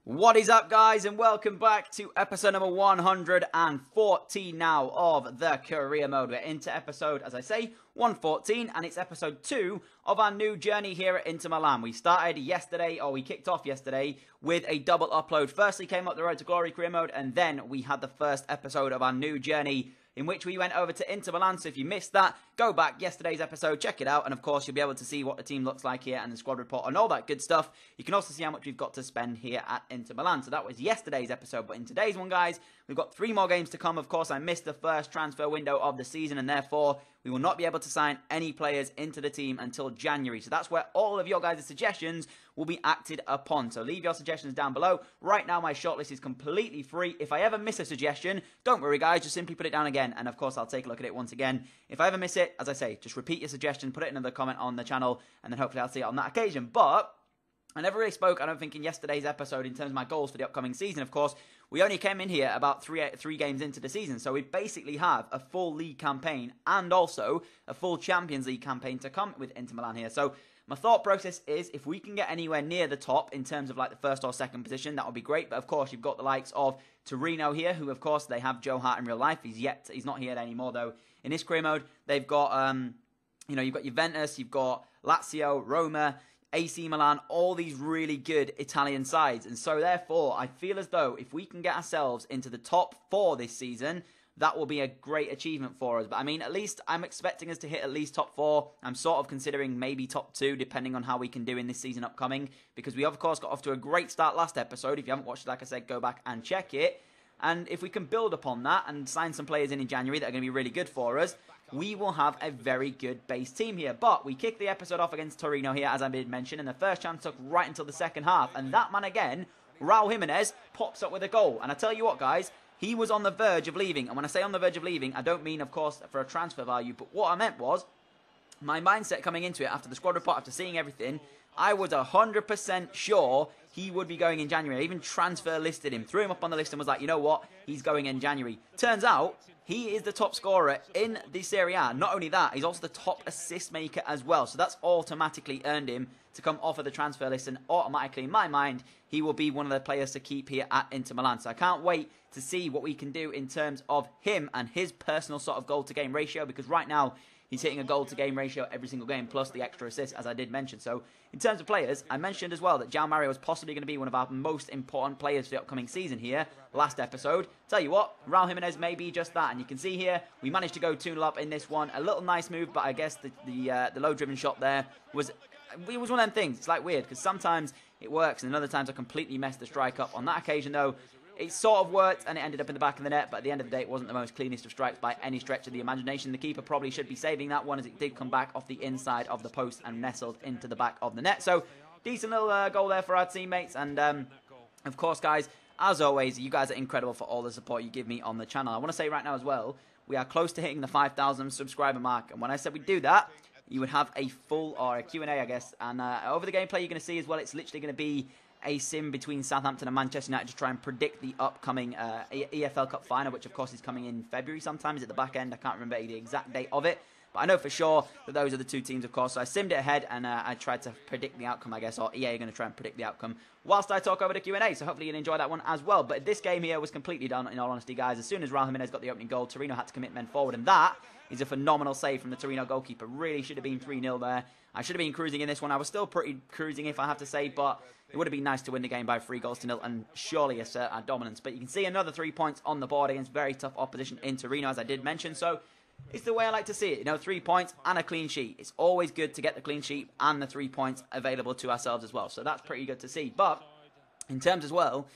What is up, guys, and welcome back to episode number 114 now of the career mode. We're into episode, as I say, 114, and it's episode 2 of our new journey here at Inter Milan. We started yesterday, or we kicked off yesterday, with a double upload. Firstly came up the Road to Glory career mode, and then we had the first episode of our new journey in which we went over to Inter Milan. So if you missed that, go back yesterday's episode, check it out, and of course you'll be able to see what the team looks like here and the squad report and all that good stuff. You can also see how much we've got to spend here at Inter Milan. So that was yesterday's episode, but in today's one, guys, we've got 3 more games to come. Of course, I missed the first transfer window of the season, and therefore we will not be able to sign any players into the team until January. So that's where all of your guys' suggestions will be acted upon. So leave your suggestions down below. Right now, my shortlist is completely free. If I ever miss a suggestion, don't worry, guys. Just simply put it down again. And of course, I'll take a look at it once again. If I ever miss it, as I say, just repeat your suggestion, put it in another comment on the channel, and then hopefully I'll see it on that occasion. But I never really spoke, I don't think, in yesterday's episode in terms of my goals for the upcoming season. Of course, we only came in here about three games into the season, so we basically have a full league campaign and also a full Champions League campaign to come with Inter Milan here. So my thought process is, if we can get anywhere near the top in terms of like the first or second position, that would be great. But of course, you've got the likes of Torino here, who of course they have Joe Hart in real life. He's not here anymore though. In this career mode, they've got you've got Juventus, you've got Lazio, Roma, AC Milan, all these really good Italian sides. And so therefore, I feel as though if we can get ourselves into the top 4 this season, that will be a great achievement for us. But I mean, at least I'm expecting us to hit at least top 4. I'm sort of considering maybe top 2, depending on how we can do in this season upcoming. Because we, of course, got off to a great start last episode. If you haven't watched it, like I said, go back and check it. And if we can build upon that and sign some players in January that are going to be really good for us, we will have a very good base team here. But we kicked the episode off against Torino here, as I did mention, and the first chance took right until the second half. And that man again, Raul Jimenez, pops up with a goal. And I tell you what, guys, he was on the verge of leaving. And when I say on the verge of leaving, I don't mean, of course, for a transfer value. But what I meant was, my mindset coming into it after the squad report, after seeing everything, I was 100% sure he would be going in January. I even transfer listed him, threw him up on the list and was like, you know what, he's going in January. Turns out, he is the top scorer in the Serie A. Not only that, he's also the top assist maker as well. So that's automatically earned him to come off of the transfer list, and automatically, in my mind, he will be one of the players to keep here at Inter Milan. So I can't wait to see what we can do in terms of him and his personal sort of goal-to-game ratio, because right now, he's hitting a goal-to-game ratio every single game, plus the extra assists, as I did mention. So, in terms of players, I mentioned as well that João Mario is possibly going to be one of our most important players for the upcoming season here, last episode. Tell you what, Raul Jimenez may be just that. And you can see here, we managed to go 2-0 up in this one. A little nice move, but I guess the low-driven shot there was one of them things. It's like weird, because sometimes it works, and other times I completely messed the strike up. On that occasion, though, it sort of worked, and it ended up in the back of the net, but at the end of the day, it wasn't the most cleanest of strikes by any stretch of the imagination. The keeper probably should be saving that one, as it did come back off the inside of the post and nestled into the back of the net. So, decent little goal there for our teammates, and of course, guys, as always, you guys are incredible for all the support you give me on the channel. I want to say right now as well, we are close to hitting the 5,000 subscriber mark, and when I said we'd do that, you would have a full, or a Q&A, I guess, and over the gameplay you're going to see as well, it's literally going to be a sim between Southampton and Manchester United to try and predict the upcoming EFL Cup final, which of course is coming in February sometime. Is at the back end. I can't remember the exact date of it, but I know for sure that those are the 2 teams, of course. So I simmed it ahead, and I tried to predict the outcome, I guess, or EA are going to try and predict the outcome whilst I talk over the Q&A. So hopefully you'll enjoy that one as well. But this game here was completely done, in all honesty, guys. As soon as Raul Jimenez got the opening goal, Torino had to commit men forward, and that is a phenomenal save from the Torino goalkeeper. Really should have been 3-0 there. I should have been cruising in this one. I was still pretty cruising, if I have to say, but it would have been nice to win the game by 3-0 and surely assert our dominance. But you can see another 3 points on the board against very tough opposition in Torino, as I did mention. So it's the way I like to see it. You know, 3 points and a clean sheet. It's always good to get the clean sheet and the 3 points available to ourselves as well. So that's pretty good to see. But in terms as well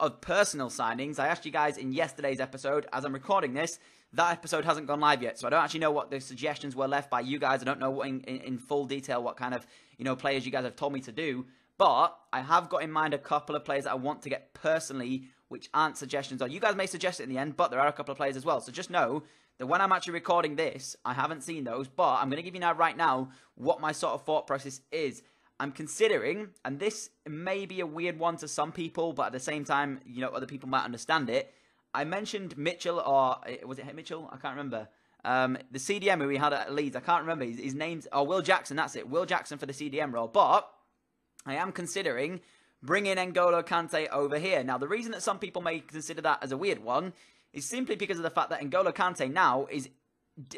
of personal signings, I asked you guys in yesterday's episode, as I'm recording this, that episode hasn't gone live yet, so I don't actually know what the suggestions were left by you guys. I don't know what in full detail what kind of, players you guys have told me to do, but I have got in mind a couple of players that I want to get personally, which aren't suggestions, or you guys may suggest it in the end, but there are a couple of players as well. So just know that when I'm actually recording this, I haven't seen those, but I'm going to give you now right now what my sort of thought process is. I'm considering, and this may be a weird one to some people, but at the same time, other people might understand it. I mentioned Mitchell, or was it Mitchell? I can't remember. The CDM who we had at Leeds, I can't remember. His name's, Will Jackson, that's it. Will Jackson for the CDM role. But I am considering bring in N'Golo Kante over here. Now, the reason that some people may consider that as a weird one is simply because of the fact that N'Golo Kante now is,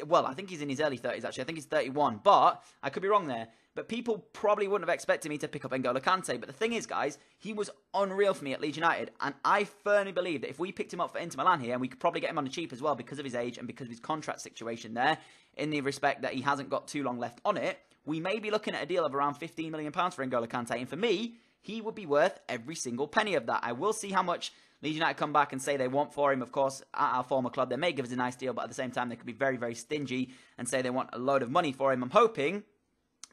well, I think he's in his early 30s, actually. I think he's 31, but I could be wrong there. But people probably wouldn't have expected me to pick up N'Golo Kante. But the thing is, guys, he was unreal for me at Leeds United. And I firmly believe that if we picked him up for Inter Milan here, and we could probably get him on the cheap as well because of his age and because of his contract situation there, in the respect that he hasn't got too long left on it, we may be looking at a deal of around £15 million for N'Golo Kante. And for me, he would be worth every single penny of that. I will see how much Leeds United come back and say they want for him. Of course, at our former club, they may give us a nice deal, but at the same time, they could be very, very stingy and say they want a load of money for him. I'm hoping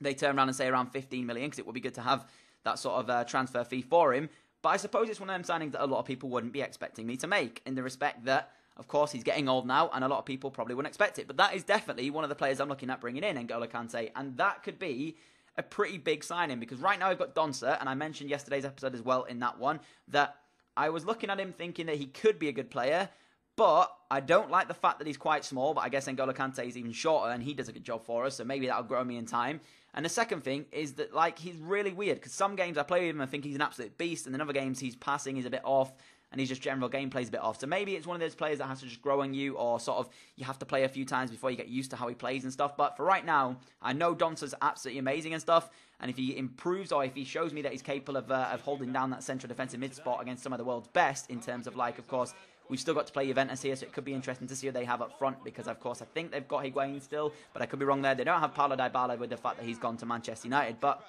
they turn around and say around 15 million, because it would be good to have that sort of transfer fee for him. But I suppose it's one of them signings that a lot of people wouldn't be expecting me to make, in the respect that, of course, he's getting old now, and a lot of people probably wouldn't expect it. But that is definitely one of the players I'm looking at bringing in, N'Golo Kante, and that could be a pretty big signing, because right now I've got Donser, and I mentioned yesterday's episode as well in that one, that I was looking at him thinking that he could be a good player, but I don't like the fact that he's quite small, but I guess N'Golo Kante is even shorter, and he does a good job for us, so maybe that'll grow me in time. And the second thing is that, like, he's really weird, because some games I play with him and think he's an absolute beast, and in other games his passing is a bit off, and his just general gameplay is a bit off. So maybe it's one of those players that has to just grow on you, or sort of you have to play a few times before you get used to how he plays and stuff. But for right now, I know Donser's absolutely amazing and stuff, and if he improves, or if he shows me that he's capable of holding down that central defensive mid spot against some of the world's best, in terms of, like, of course, we've still got to play Juventus here, so it could be interesting to see what they have up front, because, of course, I think they've got Higuain still, but I could be wrong there. They don't have Paulo Dybala with the fact that he's gone to Manchester United, but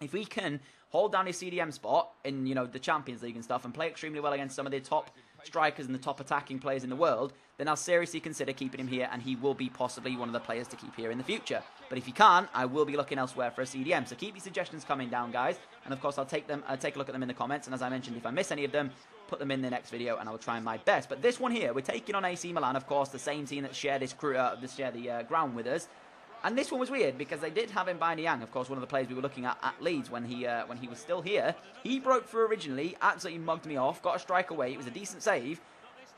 if we can hold down his CDM spot in, you know, the Champions League and stuff, and play extremely well against some of the top strikers and the top attacking players in the world, then I'll seriously consider keeping him here, and he will be possibly one of the players to keep here in the future. But if he can't, I will be looking elsewhere for a CDM. So keep your suggestions coming down, guys, and of course I'll take a look at them in the comments, and as I mentioned, if I miss any of them, put them in the next video, and I will try my best. But this one here, we're taking on AC Milan, of course, the same team that share the ground with us. And this one was weird, because they did have Yang, of course, one of the players we were looking at Leeds when he was still here. He broke through originally, absolutely mugged me off, got a strike away, it was a decent save,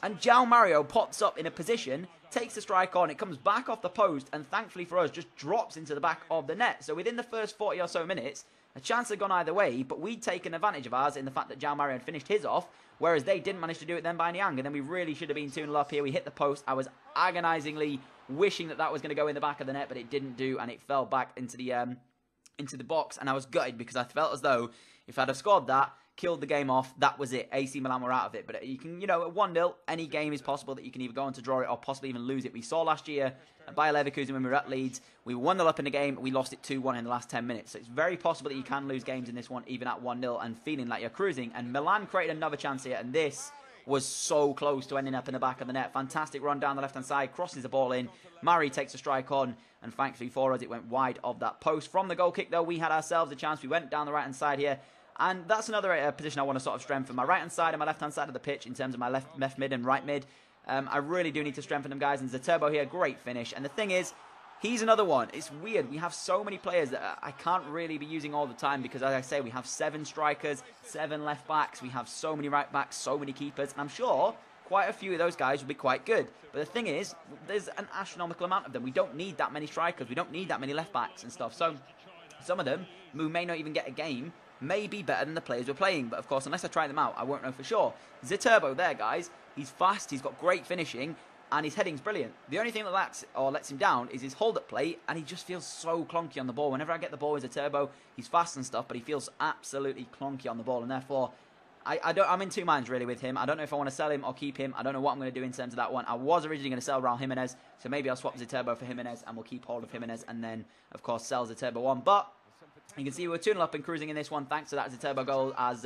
and João Mario pops up in a position, takes the strike on, it comes back off the post, and thankfully for us, just drops into the back of the net. So within the first 40 or so minutes, a chance had gone either way, but we'd taken advantage of ours in the fact that João Mario had finished his off, whereas they didn't manage to do it then by Niang, and then we really should have been 2-0 up here. We hit the post. I was agonisingly wishing that was going to go in the back of the net, but it didn't do, and it fell back into the box, and I was gutted, because I felt as though if I'd have scored that, killed the game off, that was it. AC Milan were out of it. But you can, you know, at 1-0, any game is possible that you can either go on to draw it or possibly even lose it. We saw last year at Bayer Leverkusen when we were at Leeds, we were 1-0 up in the game, we lost it 2-1 in the last 10 minutes. So it's very possible that you can lose games in this one, even at 1-0, and feeling like you're cruising. And Milan created another chance here, and this was so close to ending up in the back of the net. Fantastic run down the left-hand side, crosses the ball in. Murray takes a strike on, and thankfully for us, it went wide of that post. From the goal kick, though, we had ourselves a chance. We went down the right-hand side here, and that's another position I want to sort of strengthen. My right-hand side and my left-hand side of the pitch in terms of my left mid and right mid. I really do need to strengthen them, guys. And Zerturbo here, great finish. And the thing is, he's another one. It's weird. We have so many players that I can't really be using all the time, because, as I say, we have 7 strikers, 7 left-backs. We have so many right-backs, so many keepers. And I'm sure quite a few of those guys will be quite good. But the thing is, there's an astronomical amount of them. We don't need that many strikers. We don't need that many left-backs and stuff. So some of them, who may not even get a game, may be better than the players we're playing. But, of course, unless I try them out, I won't know for sure. Zerturbo there, guys. He's fast. He's got great finishing. And his heading's brilliant. The only thing that lets him down is his hold-up play, and he just feels so clunky on the ball. Whenever I get the ball with Zerturbo, he's fast and stuff, but he feels absolutely clunky on the ball, and therefore, I'm in two minds really with him. I don't know if I want to sell him or keep him. I don't know what I'm going to do in terms of that one. I was originally going to sell Raul Jimenez, so maybe I'll swap Zerturbo for Jimenez, and we'll keep hold of Jimenez, and then, of course, sell Zerturbo on. But you can see we're 2-0 up and cruising in this one, thanks to that Zerturbo goal, as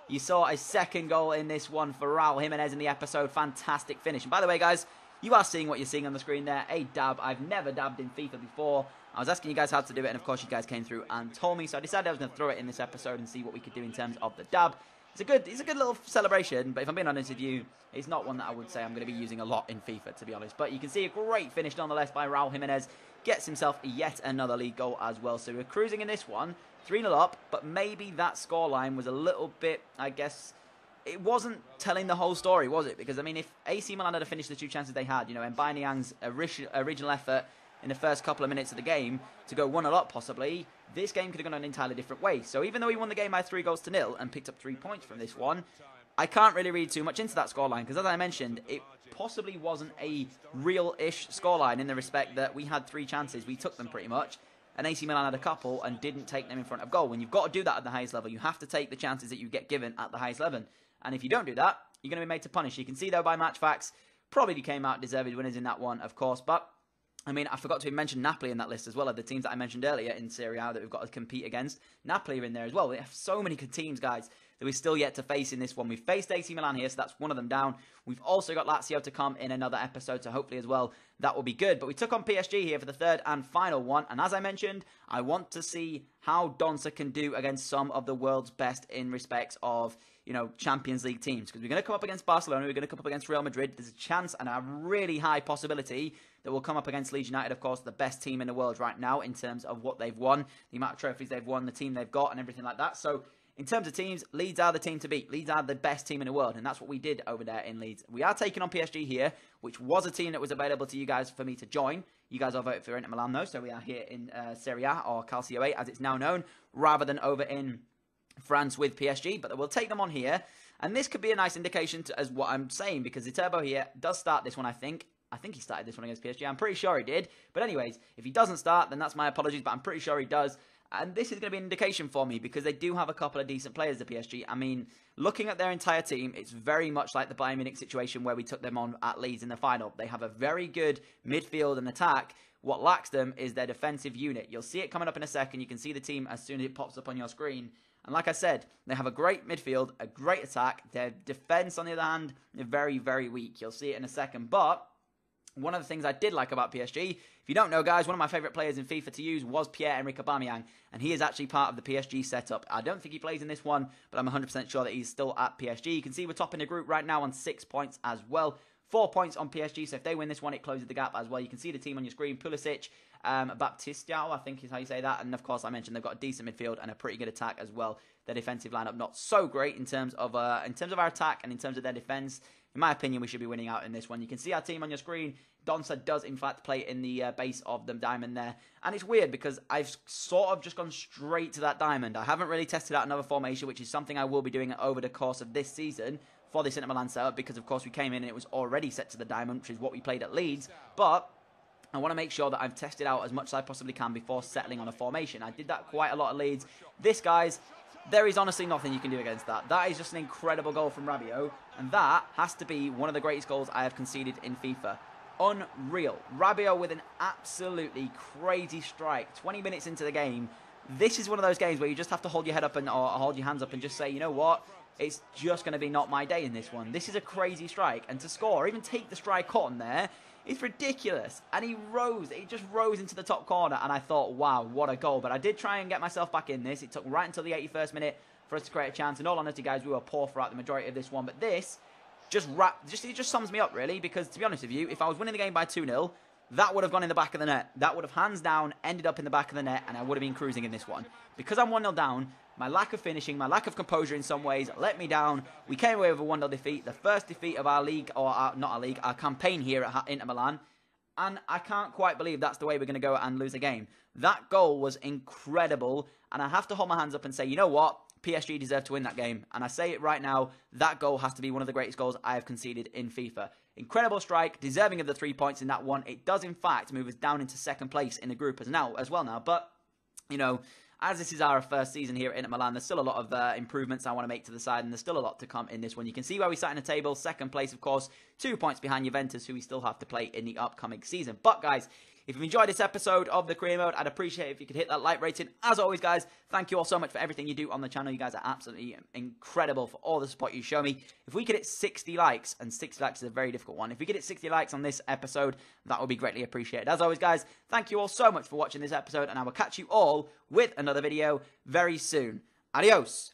you saw a second goal in this one for Raul Jimenez in the episode. Fantastic finish. And by the way, guys, you are seeing what you're seeing on the screen there, a dab. I've never dabbed in FIFA before. I was asking you guys how to do it, and of course you guys came through and told me, so I decided I was going to throw it in this episode and see what we could do in terms of the dab. It's a good little celebration, but if I'm being honest with you, it's not one that I would say I'm going to be using a lot in FIFA, to be honest. But you can see a great finish nonetheless by Raul Jimenez. Gets himself yet another league goal as well. So we're cruising in this one, 3-0 up, but maybe that scoreline was a little bit, I guess, it wasn't telling the whole story, was it? Because, I mean, if AC Milan had finished the 2 chances they had, you know, and Niang's original effort in the first couple of minutes of the game to go 1-0 up possibly, this game could have gone an entirely different way. So even though he won the game by 3-0 and picked up 3 points from this one, I can't really read too much into that scoreline because, as I mentioned, it possibly wasn't a real-ish scoreline in the respect that we had 3 chances. We took them pretty much. And AC Milan had a couple and didn't take them in front of goal. When you've got to do that at the highest level, you have to take the chances that you get given at the highest level. And if you don't do that, you're going to be made to punish. You can see, though, by match facts, probably came out deserved winners in that one, of course. But, I mean, I forgot to mention Napoli in that list as well, of the teams that I mentioned earlier in Serie A that we've got to compete against. Napoli are in there as well. We have so many good teams, guys, that we're still yet to face in this one. We've faced AC Milan here, so that's one of them down. We've also got Lazio to come in another episode, so hopefully as well, that will be good. But we took on PSG here for the third and final one, and as I mentioned, I want to see how Donza can do against some of the world's best in respects of, you know, Champions League teams. Because we're going to come up against Barcelona, we're going to come up against Real Madrid. There's a chance and a really high possibility that we'll come up against Leeds United, of course, the best team in the world right now in terms of what they've won, the amount of trophies they've won, the team they've got, and everything like that. So, in terms of teams, Leeds are the team to beat. Leeds are the best team in the world, and that's what we did over there in Leeds. We are taking on PSG here, which was a team that was available to you guys for me to join. You guys are voting for Inter Milan, though, so we are here in Serie A, or Calcio 8, as it's now known, rather than over in France with PSG, but we'll take them on here. And this could be a nice indication as what I'm saying, because the Turbo here does start this one, I think. I think he started this one against PSG. I'm pretty sure he did. But anyways, if he doesn't start, then that's my apologies, but I'm pretty sure he does. And this is going to be an indication for me because they do have a couple of decent players, the PSG. I mean, looking at their entire team, it's very much like the Bayern Munich situation where we took them on at Leeds in the final. They have a very good midfield and attack. What lacks them is their defensive unit. You'll see it coming up in a second. You can see the team as soon as it pops up on your screen. And like I said, they have a great midfield, a great attack. Their defense, on the other hand, is very, very weak. You'll see it in a second. But one of the things I did like about PSG, if you don't know, guys, one of my favourite players in FIFA to use was Pierre-Emerick Aubameyang, and he is actually part of the PSG setup. I don't think he plays in this one, but I'm 100% sure that he's still at PSG. You can see we're topping the group right now on 6 points as well. 4 points on PSG, so if they win this one, it closes the gap as well. You can see the team on your screen, Pulisic, Baptistao, I think is how you say that, and of course I mentioned they've got a decent midfield and a pretty good attack as well. Their defensive lineup not so great in terms of our attack and in terms of their defense. In my opinion, we should be winning out in this one. You can see our team on your screen. Donza does, in fact, play in the base of the diamond there. And it's weird because I've sort of just gone straight to that diamond. I haven't really tested out another formation, which is something I will be doing over the course of this season for this Inter Milan setup because, of course, we came in and it was already set to the diamond, which is what we played at Leeds. But I want to make sure that I've tested out as much as I possibly can before settling on a formation. I did that quite a lot at Leeds. This, guys, there is honestly nothing you can do against that. That is just an incredible goal from Rabiot, and that has to be one of the greatest goals I have conceded in FIFA. Unreal. Rabiot with an absolutely crazy strike. 20 minutes into the game. This is one of those games where you just have to hold your head up or hold your hands up and just say, you know what? It's just going to be not my day in this one. This is a crazy strike. And to score, or even take the strike on there, it's ridiculous. And he just rose into the top corner. And I thought, wow, what a goal. But I did try and get myself back in this. It took right until the 81st minute for us to create a chance. In all honesty, guys, we were poor throughout the majority of this one. But this it just sums me up, really. Because, to be honest with you, if I was winning the game by 2-0, that would have gone in the back of the net. That would have, hands down, ended up in the back of the net. And I would have been cruising in this one. Because I'm 1-0 down, my lack of finishing, my lack of composure in some ways let me down. We came away with a 1-0 defeat. The first defeat of our league, or our campaign here at Inter Milan. And I can't quite believe that's the way we're going to go and lose a game. That goal was incredible. And I have to hold my hands up and say, you know what? PSG deserved to win that game. And I say it right now, that goal has to be one of the greatest goals I have conceded in FIFA. Incredible strike, deserving of the 3 points in that one. It does, in fact, move us down into second place in the group as well now. But, you know, as this is our first season here at Inter Milan, there's still a lot of improvements I want to make to the side, and there's still a lot to come in this one. You can see where we sat in the table, second place, of course, 2 points behind Juventus, who we still have to play in the upcoming season. But, guys, if you've enjoyed this episode of the Career Mode, I'd appreciate it if you could hit that like rating. As always, guys, thank you all so much for everything you do on the channel. You guys are absolutely incredible for all the support you show me. If we could hit 60 likes, and 60 likes is a very difficult one, if we could hit 60 likes on this episode, that would be greatly appreciated. As always, guys, thank you all so much for watching this episode, and I will catch you all with another video very soon. Adios!